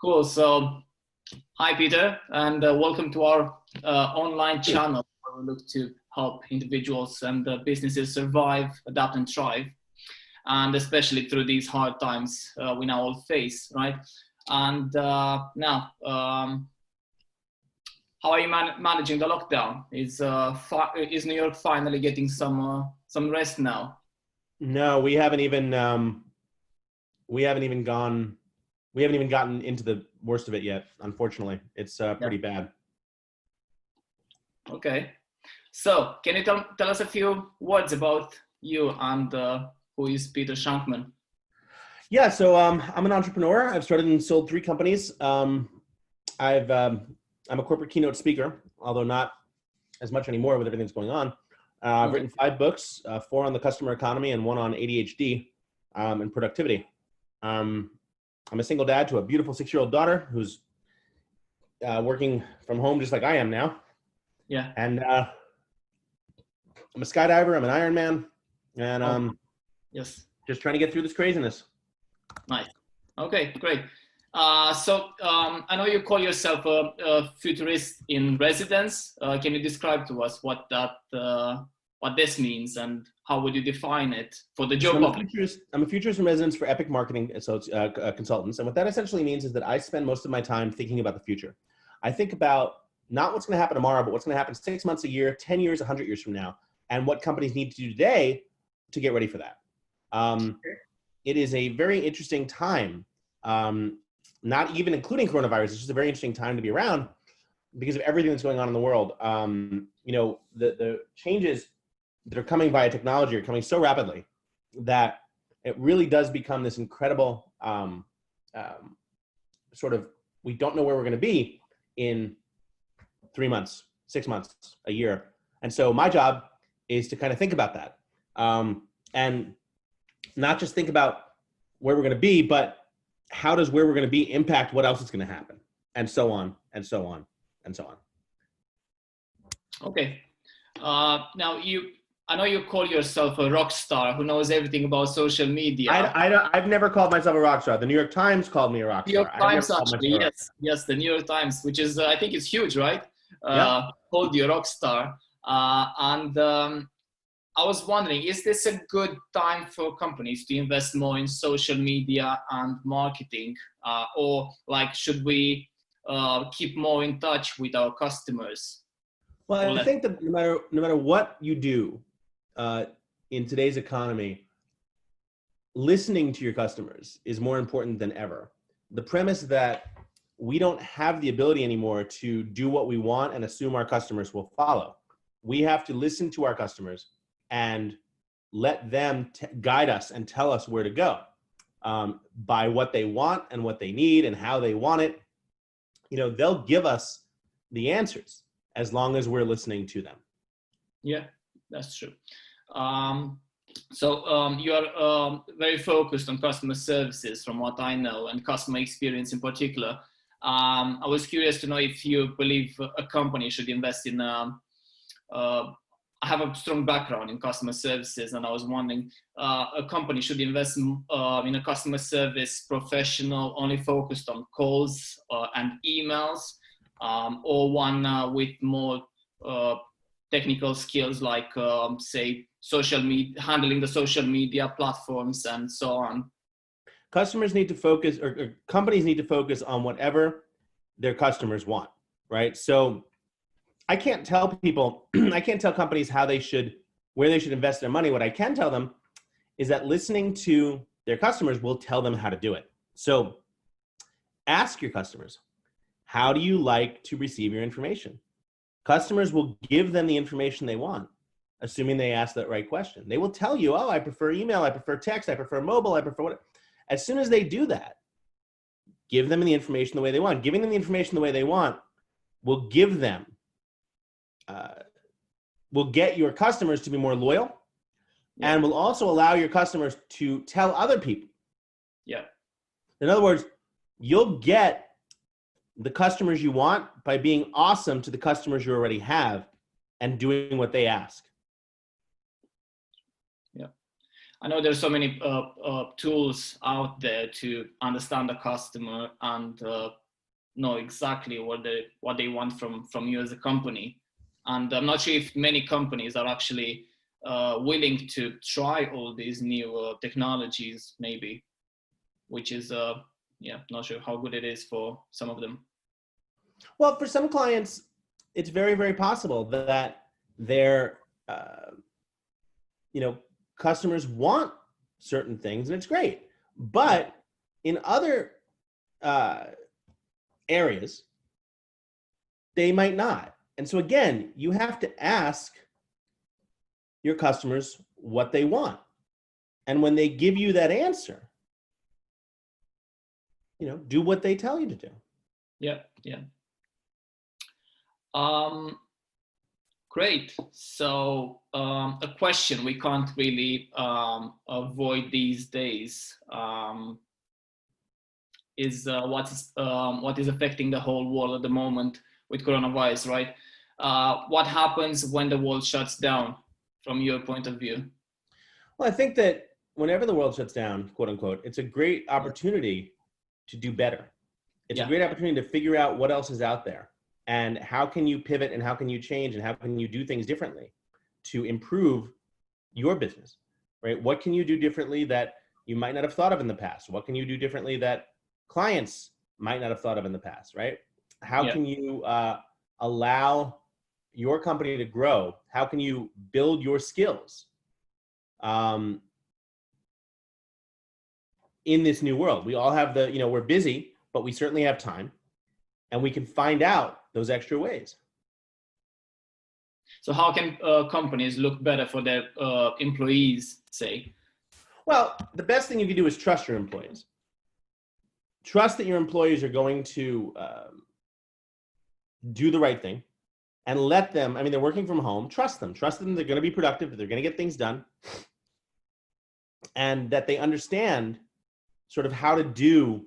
Cool. So, hi, Peter, and welcome to our online channel where we look to help individuals and businesses survive, adapt, and thrive, and especially through these hard times we now all face, right? And now, how are you managing the lockdown? Is New York finally getting some rest now? No, we haven't even gotten into the worst of it yet. Unfortunately, it's pretty bad. Okay. So, can you tell us a few words about you and who is Peter Shankman? Yeah, so I'm an entrepreneur. I've started and sold 3 companies. I'm a corporate keynote speaker, although not as much anymore with everything that's going on. I've written 5 books, 4 on the customer economy and 1 on ADHD and productivity. I'm a single dad to a beautiful 6-year-old daughter who's working from home just like I am now. Yeah. And I'm a skydiver. I'm an Ironman, and yes, just trying to get through this craziness. Nice. Okay, great. So I know you call yourself a futurist-in-residence. Can you describe to us what this means and how would you define it for the job public? I'm a futurist-in-residence for Epic Marketing Consultants, and what that essentially means is that I spend most of my time thinking about the future. I think about not what's going to happen tomorrow, but what's going to happen 6 months, a year, 10 years, 100 years from now, and what companies need to do today to get ready for that. It is a very interesting time, not even including coronavirus. It's just a very interesting time to be around because of everything that's going on in the world. The changes that are coming via technology are coming so rapidly that it really does become this incredible we don't know where we're going to be in 3 months, 6 months, a year. And so my job is to kind of think about that and not just think about where we're going to be, but how does where we're going to be impact what else is going to happen, and so on, and so on, and so on. Okay. Now I know you call yourself a rock star who knows everything about social media. I've never called myself a rock star. The New York Times called me a rock star. New York Times, actually, yes, the New York Times, which is I think it's huge, right? Called you a rock star, I was wondering, is this a good time for companies to invest more in social media and marketing, or like should we keep more in touch with our customers? Well, I think that no matter what you do in today's economy, listening to your customers is more important than ever. The premise that we don't have the ability anymore to do what we want and assume our customers will follow. We have to listen to our customers and let them guide us and tell us where to go by what they want and what they need and how they want it. They'll give us the answers as long as we're listening to them. Yeah, that's true. So you are very focused on customer services from what I know, and customer experience in particular. I was curious to know if you believe a company should invest in I have a strong background in customer services, and I was wondering, a company should invest in a customer service professional only focused on calls and emails, or one with more technical skills like, say, social media, handling the social media platforms and so on. Customers need to focus, or companies need to focus on whatever their customers want, right? So I can't tell people, I can't tell companies where they should invest their money. What I can tell them is that listening to their customers will tell them how to do it. So ask your customers, how do you like to receive your information? Customers will give them the information they want, assuming they ask that right question. They will tell you, oh, I prefer email, I prefer text, I prefer mobile, I prefer what. As soon as they do that, give them the information the way they want. Giving them the information the way they want will give them will get your customers to be more loyal, and will also allow your customers to tell other people. Yeah. In other words, you'll get the customers you want by being awesome to the customers you already have and doing what they ask. Yeah. I know there's so many tools out there to understand the customer and know exactly what they want from you as a company. And I'm not sure if many companies are actually willing to try all these new technologies, maybe, which is not sure how good it is for some of them. Well, for some clients, it's very, very possible that their customers want certain things, and it's great. But in other areas, they might not. And so again, you have to ask your customers what they want. And when they give you that answer, do what they tell you to do. Yeah. Great. So a question we can't really avoid these days is what is affecting the whole world at the moment with coronavirus, right? What happens when the world shuts down from your point of view? Well, I think that whenever the world shuts down, quote unquote, it's a great opportunity to do better. It's a great opportunity to figure out what else is out there and how can you pivot and how can you change and how can you do things differently to improve your business, right? What can you do differently that you might not have thought of in the past? What can you do differently that clients might not have thought of in the past, right? How can you allow your company to grow? How can you build your skills in this new world? We all have we're busy, but we certainly have time and we can find out those extra ways. So how can companies look better for their employees, say? Well, the best thing you can do is trust your employees. Trust that your employees are going to do the right thing and let them, they're working from home, trust them they're going to be productive, they're going to get things done, and that they understand sort of how to do